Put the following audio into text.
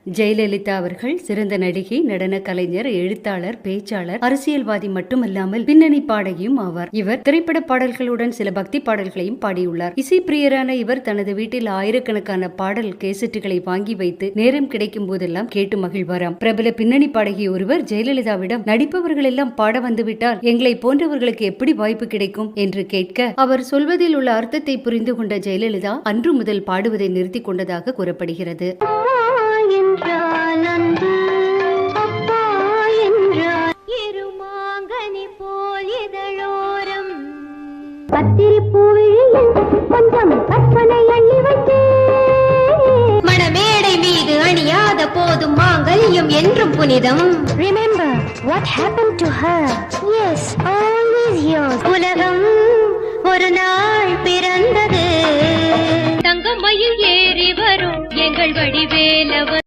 ஜெயலலிதா அவர்கள் சிறந்த நடிகை, நடன கலைஞர், எழுத்தாளர், பேச்சாளர், அரசியல்வாதி மட்டுமல்லாமல் பின்னணி பாடகியும் ஆவார். இவர் திரைப்பட பாடல்களுடன் சில பக்தி பாடல்களையும் பாடியுள்ளார். இசைப்பிரியரான இவர் தனது வீட்டில் ஆயிரக்கணக்கான பாடல் கேசட்டுகளை வாங்கி வைத்து நேரம் கிடைக்கும் போதெல்லாம் கேட்டு மகிழ்வாராம். பிரபல பின்னணி பாடகி ஒருவர் ஜெயலலிதாவிடம், நடிப்பவர்கள் எல்லாம் பாட வந்துவிட்டால் எங்களை போன்றவர்களுக்கு எப்படி வாய்ப்பு கிடைக்கும் என்று கேட்க, அவர் சொல்வதில் உள்ள அர்த்தத்தை புரிந்து கொண்ட ஜெயலலிதா அன்று முதல் பாடுவதை நிறுத்திக் கொண்டதாக கூறப்படுகிறது. மணமேடை மீது அணியாத போதும் மாங்கல்யம் என்றும் புனிதம். Remember what happened to her? Yes, always yours. உலகம் ஒரு நாள் பிறந்தது. தங்கமயில் ஏறி வரும் எங்கள் வடிவேலவர்.